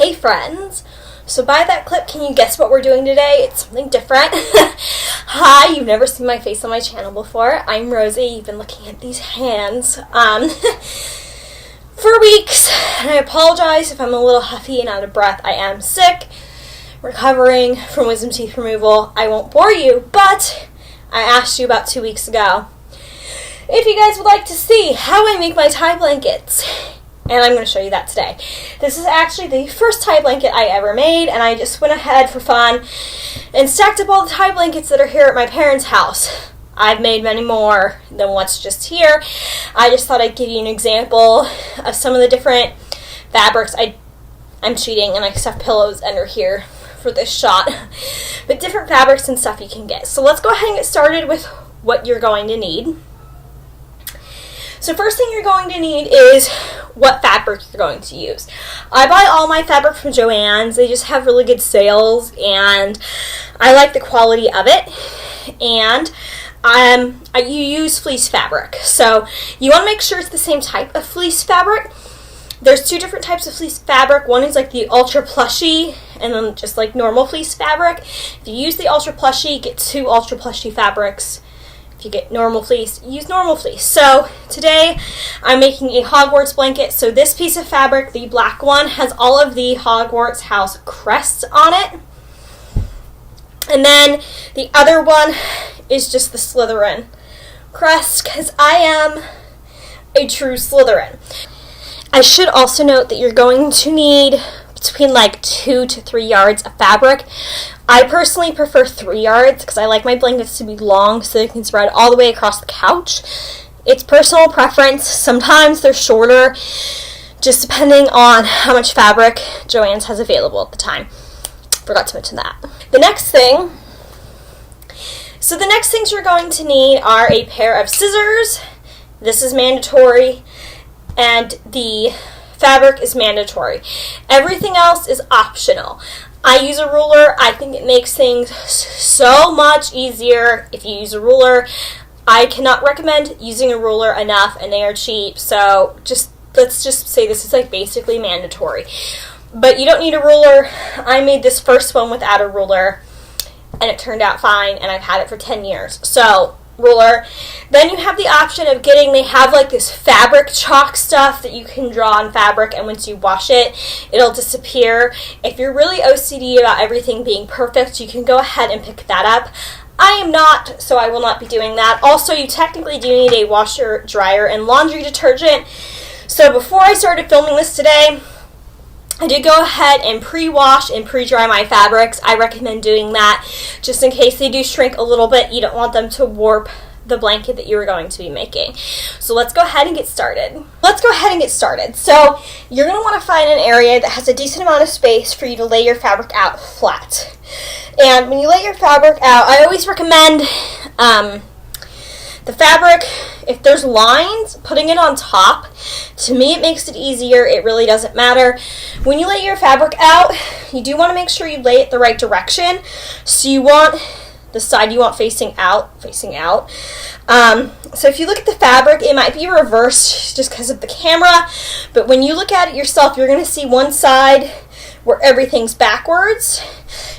Hey friends! So by that clip, can you guess what we're doing today? It's something different. Hi, you've never seen my face on my channel before. I'm Rosie. You've been looking at these hands for weeks. And I apologize if I'm a little huffy and out of breath. I am sick, recovering from wisdom teeth removal. I won't bore you, but I asked you about 2 weeks ago if you guys would like to see how I make my tie blankets. And I'm going to show you that today. This is actually the first tie blanket I ever made, and I just went ahead for fun and stacked up all the tie blankets that are here at my parents' house. I've made many more than what's just here. I just thought I'd give you an example of some of the different fabrics. I'm cheating, and I stuffed pillows under here for this shot. But different fabrics and stuff you can get. So let's go ahead and get started with what you're going to need. So first thing you're going to need is what fabric you're going to use. I buy all my fabric from Joann's. They just have really good sales, and I like the quality of it. And you use fleece fabric. So you want to make sure it's the same type of fleece fabric. There's two different types of fleece fabric. One is like the ultra plushy, and then just like normal fleece fabric. If you use the ultra plushy, get 2 ultra plushy fabrics. If you get normal fleece, use normal fleece. So today I'm making a Hogwarts blanket. So this piece of fabric, the black one, has all of the Hogwarts house crests on it. And then the other one is just the Slytherin crest, because I am a true Slytherin. I should also note that you're going to need between like 2 to 3 yards of fabric. I personally prefer 3 yards because I like my blankets to be long so they can spread all the way across the couch. It's personal preference. Sometimes they're shorter, just depending on how much fabric Joann's has available at the time. Forgot to mention that. The next things you're going to need are a pair of scissors. This is mandatory, and the fabric is mandatory. Everything else is optional. I use a ruler. I think it makes things so much easier if you use a ruler. I cannot recommend using a ruler enough, and they are cheap. So let's just say this is like basically mandatory. But you don't need a ruler. I made this first one without a ruler, and it turned out fine, and I've had it for 10 years. So ruler. Then you have the option of they have like this fabric chalk stuff that you can draw on fabric, and once you wash it, it'll disappear. If you're really OCD about everything being perfect, you can go ahead and pick that up. I am not, so I will not be doing that. Also, you technically do need a washer, dryer, and laundry detergent. So before I started filming this today, I did go ahead and pre-wash and pre-dry my fabrics. I recommend doing that just in case they do shrink a little bit. You don't want them to warp the blanket that you are going to be making. So let's go ahead and get started. So you're going to want to find an area that has a decent amount of space for you to lay your fabric out flat. And when you lay your fabric out, I always recommend the fabric, if there's lines, putting it on top. To me, it makes it easier. It really doesn't matter. When you lay your fabric out, you do want to make sure you lay it the right direction. So you want the side you want facing out. So if you look at the fabric, it might be reversed just because of the camera. But when you look at it yourself, you're going to see one side where everything's backwards,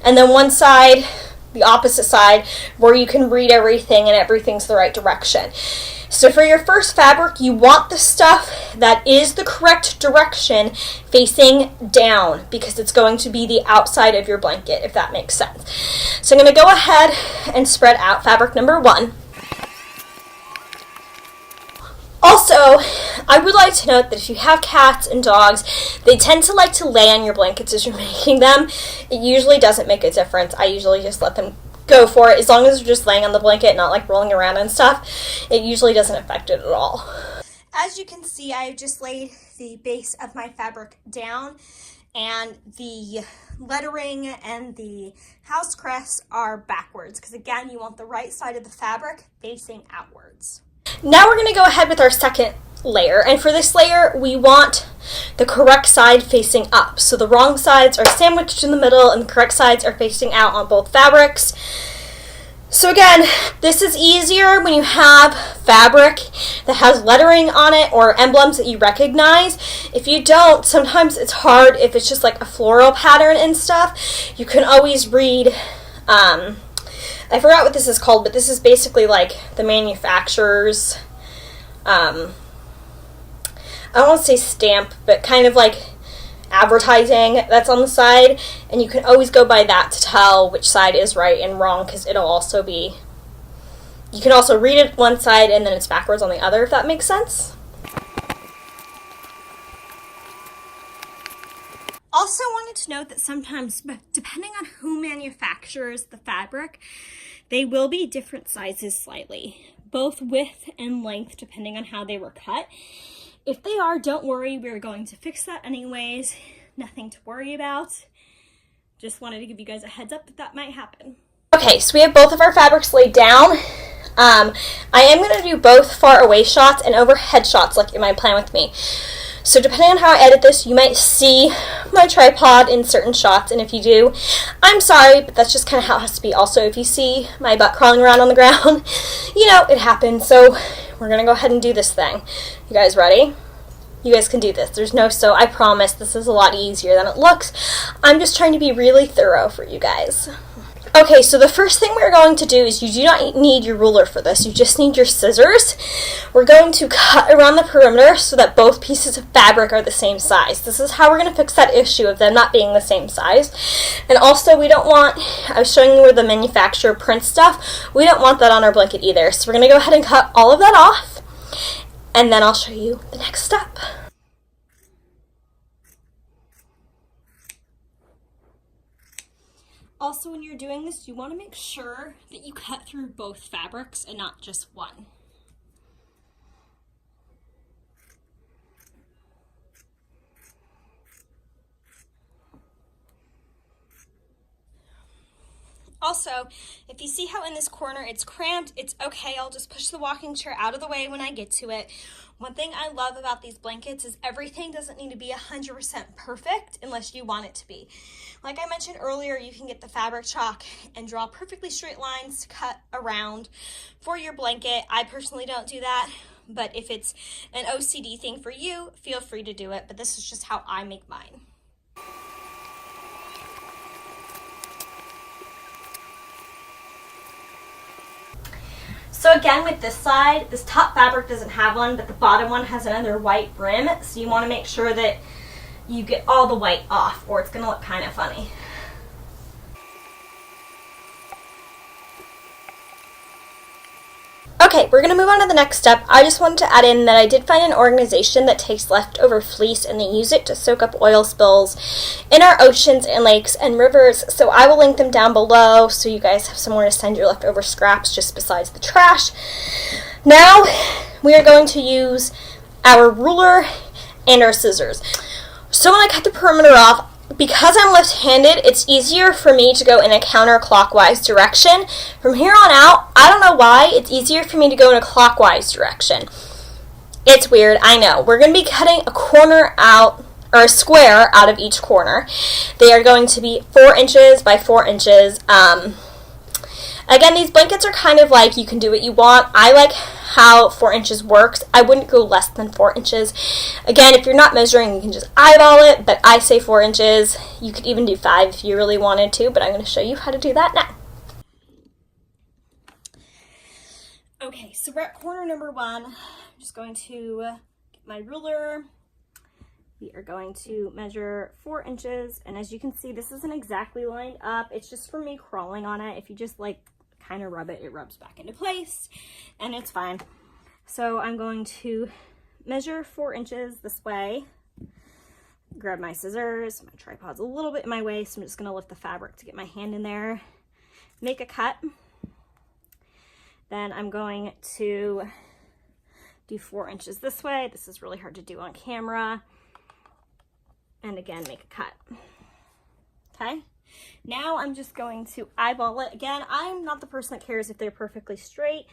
and then one side, the opposite side, where you can read everything and everything's the right direction. So for your first fabric, you want the stuff that is the correct direction facing down, because it's going to be the outside of your blanket, if that makes sense. So I'm going to go ahead and spread out fabric number 1. Also, I would like to note that if you have cats and dogs, they tend to like to lay on your blankets as you're making them. It usually doesn't make a difference. I usually just let them go for it. As long as they're just laying on the blanket, not like rolling around and stuff, it usually doesn't affect it at all. As you can see, I have just laid the base of my fabric down, and the lettering and the house crests are backwards, because again, you want the right side of the fabric facing outwards. Now we're going to go ahead with our second layer, and for this layer we want the correct side facing up. So the wrong sides are sandwiched in the middle and the correct sides are facing out on both fabrics. So again, this is easier when you have fabric that has lettering on it or emblems that you recognize. If you don't, sometimes it's hard if it's just like a floral pattern and stuff. You can always read, I forgot what this is called, but this is basically like the manufacturer's, I don't want to say stamp, but kind of like advertising that's on the side, and you can always go by that to tell which side is right and wrong, because it'll also be, you can also read it one side and then it's backwards on the other, if that makes sense. Also wanted to note that sometimes, depending on who manufactures the fabric, they will be different sizes slightly, both width and length, depending on how they were cut. If they are, don't worry, we're going to fix that anyways. Nothing to worry about. Just wanted to give you guys a heads up that might happen. Okay, so we have both of our fabrics laid down. I am going to do both far away shots and overhead shots like in my plan with me. So depending on how I edit this, you might see my tripod in certain shots, and if you do, I'm sorry, but that's just kind of how it has to be. Also, if you see my butt crawling around on the ground, you know, it happens. So we're going to go ahead and do this thing. You guys ready? You guys can do this. There's no so. I promise this is a lot easier than it looks. I'm just trying to be really thorough for you guys. Okay, so the first thing we're going to do is you do not need your ruler for this. You just need your scissors. We're going to cut around the perimeter so that both pieces of fabric are the same size. This is how we're going to fix that issue of them not being the same size. And also, we don't want, I was showing you where the manufacturer prints stuff, we don't want that on our blanket either. So we're going to go ahead and cut all of that off, and then I'll show you the next step. Also, when you're doing this, you want to make sure that you cut through both fabrics and not just one. Also, if you see how in this corner it's cramped, it's okay. I'll just push the walking chair out of the way when I get to it. One thing I love about these blankets is everything doesn't need to be 100% perfect unless you want it to be. Like I mentioned earlier, you can get the fabric chalk and draw perfectly straight lines to cut around for your blanket. I personally don't do that, but if it's an OCD thing for you, feel free to do it. But this is just how I make mine. So again, with this side, this top fabric doesn't have one, but the bottom one has another white brim. So you want to make sure that you get all the white off, or it's going to look kind of funny. Okay, we're going to move on to the next step. I just wanted to add in that I did find an organization that takes leftover fleece and they use it to soak up oil spills in our oceans and lakes and rivers. So I will link them down below so you guys have somewhere to send your leftover scraps just besides the trash. Now we are going to use our ruler and our scissors. So when I cut the perimeter off, because I'm left-handed, it's easier for me to go in a counterclockwise direction. From here on out, I don't know why, it's easier for me to go in a clockwise direction. It's weird, I know. We're going to be cutting a corner out, or a square out of each corner. They are going to be 4 inches by 4 inches. Again, these blankets are kind of like you can do what you want. I like how 4 inches works. I wouldn't go less than 4 inches. Again, if you're not measuring, you can just eyeball it, but I say 4 inches. You could even do 5 if you really wanted to, but I'm going to show you how to do that now. Okay, so we're at corner number 1. I'm just going to get my ruler. We are going to measure 4 inches, and as you can see, this isn't exactly lined up. It's just for me crawling on it. If you just like kind of rub it, it rubs back into place, and it's fine. So I'm going to measure 4 inches this way. Grab my scissors. My tripod's a little bit in my way, so I'm just going to lift the fabric to get my hand in there. Make a cut. Then I'm going to do 4 inches this way. This is really hard to do on camera. And again, make a cut. Okay? Now I'm just going to eyeball it. Again, I'm not the person that cares if they're perfectly straight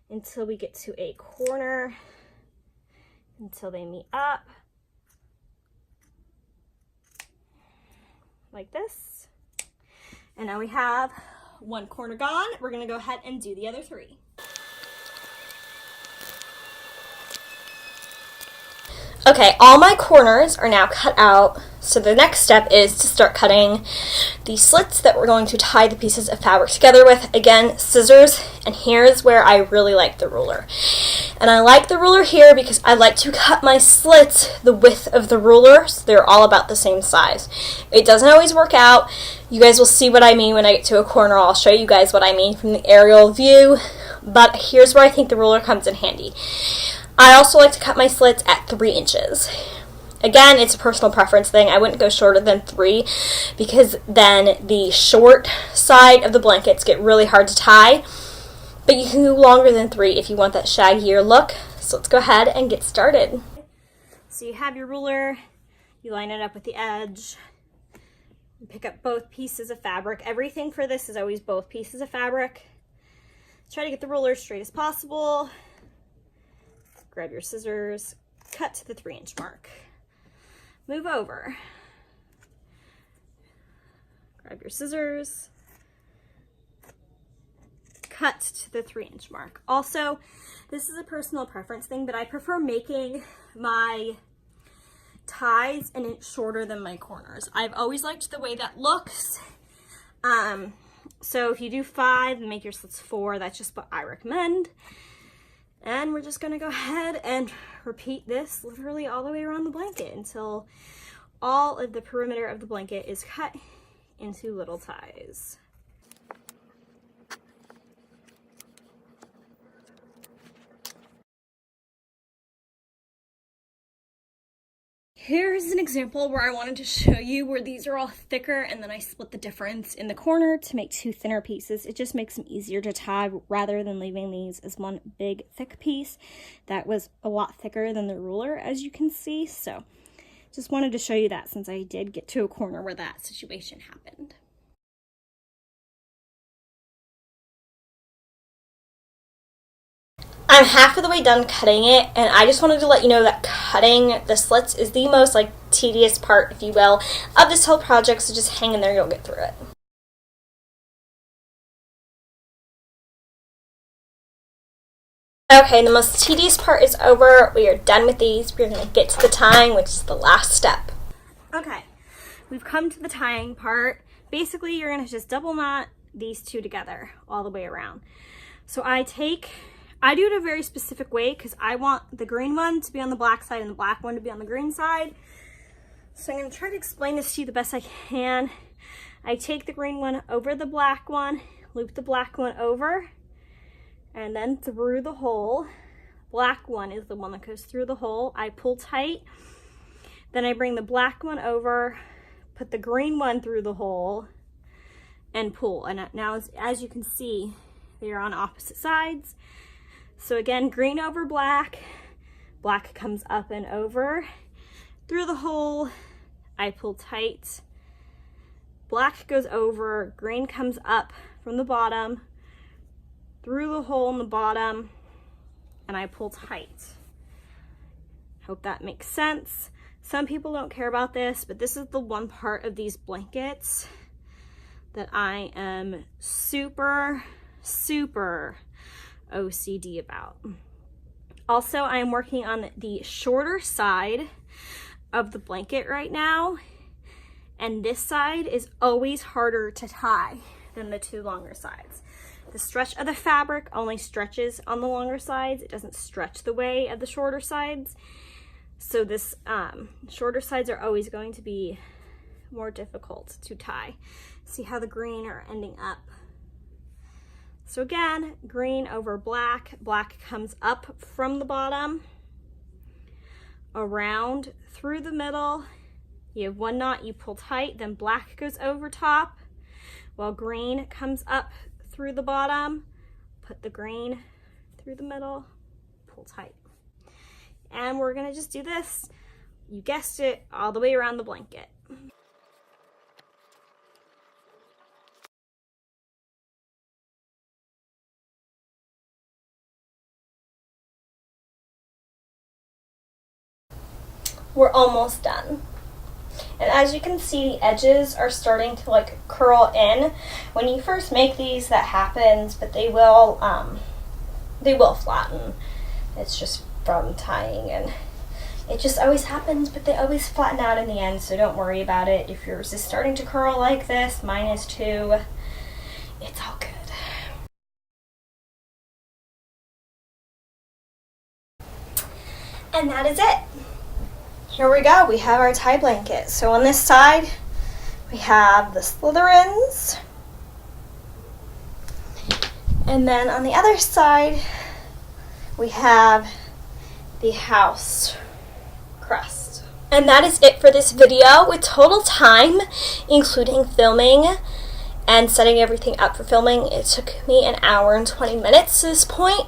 until we get to a corner, until they meet up. Like this. And now we have one corner gone. We're gonna go ahead and do the other 3. Okay, all my corners are now cut out, so the next step is to start cutting the slits that we're going to tie the pieces of fabric together with. Again, scissors, and here's where I really like the ruler. And I like the ruler here because I like to cut my slits the width of the ruler, so they're all about the same size. It doesn't always work out. You guys will see what I mean when I get to a corner. I'll show you guys what I mean from the aerial view, but here's where I think the ruler comes in handy. I also like to cut my slits at 3 inches. Again, it's a personal preference thing. I wouldn't go shorter than 3 because then the short side of the blankets get really hard to tie. But you can go longer than 3 if you want that shaggier look. So let's go ahead and get started. So you have your ruler, you line it up with the edge, you pick up both pieces of fabric. Everything for this is always both pieces of fabric. Try to get the ruler as straight as possible. Grab your scissors, cut to the 3-inch mark. Move over. Grab your scissors, cut to the 3-inch mark. Also, this is a personal preference thing, but I prefer making my ties an inch shorter than my corners. I've always liked the way that looks. So if you do 5 and make your slits 4, that's just what I recommend. And we're just gonna go ahead and repeat this literally all the way around the blanket until all of the perimeter of the blanket is cut into little ties. Here's an example where I wanted to show you where these are all thicker and then I split the difference in the corner to make 2 thinner pieces. It just makes them easier to tie rather than leaving these as one big thick piece. That was a lot thicker than the ruler, as you can see. So just wanted to show you that since I did get to a corner where that situation happened. I'm half of the way done cutting it, and I just wanted to let you know that cutting the slits is the most tedious part, if you will, of this whole project, so just hang in there, you'll get through it. Okay, the most tedious part is over. We are done with these. We're going to get to the tying, which is the last step. Okay, we've come to the tying part. Basically, you're going to just double knot these 2 together all the way around. So I do it a very specific way because I want the green one to be on the black side and the black one to be on the green side. So I'm going to try to explain this to you the best I can. I take the green one over the black one, loop the black one over, and then through the hole. Black one is the one that goes through the hole. I pull tight. Then I bring the black one over, put the green one through the hole, and pull. And now as you can see, they are on opposite sides. So again, green over black, black comes up and over, through the hole, I pull tight, black goes over, green comes up from the bottom, through the hole in the bottom, and I pull tight. Hope that makes sense. Some people don't care about this, but this is the one part of these blankets that I am super OCD about. Also, I am working on the shorter side of the blanket right now, and this side is always harder to tie than the 2 longer sides. The stretch of the fabric only stretches on the longer sides. It doesn't stretch the way of the shorter sides. So this shorter sides are always going to be more difficult to tie. See how the green are ending up. So again, green over black, black comes up from the bottom, around through the middle. You have 1 knot, you pull tight, then black goes over top, while green comes up through the bottom, put the green through the middle, pull tight. And we're gonna just do this, you guessed it, all the way around the blanket. We're almost done. And as you can see, the edges are starting to like curl in. When you first make these, that happens, but they will flatten. It's just from tying, and it just always happens, but they always flatten out in the end, so don't worry about it. If yours is starting to curl like this, mine is too, it's all good. And that is it. Here we go. We have our tie blanket. So on this side, we have the Slytherins. And then on the other side, we have the house crust. And that is it for this video. With total time, including filming and setting everything up for filming, it took me an hour and 20 minutes to this point.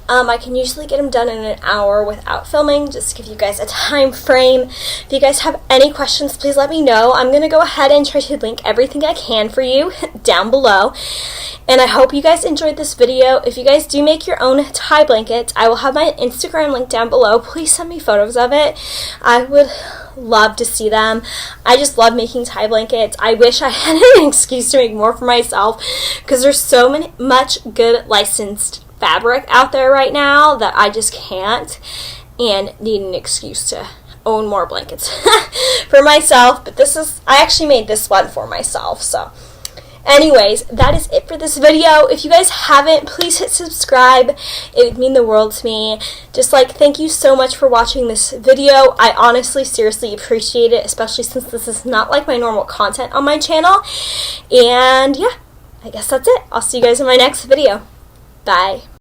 I can usually get them done in an hour without filming, just to give you guys a time frame. If you guys have any questions, please let me know. I'm going to go ahead and try to link everything I can for you down below. And I hope you guys enjoyed this video. If you guys do make your own tie blankets, I will have my Instagram link down below. Please send me photos of it. I would love to see them. I just love making tie blankets. I wish I had an excuse to make more for myself, because there's so much good licensed fabric out there right now that I just can't, and need an excuse to own more blankets for myself. But I actually made this one for myself. So anyways, that is it for this video. If you guys haven't, please hit subscribe. It would mean the world to me. Just like, thank you so much for watching this video. I honestly, seriously appreciate it, especially since this is not like my normal content on my channel. And yeah, I guess that's it. I'll see you guys in my next video. Bye.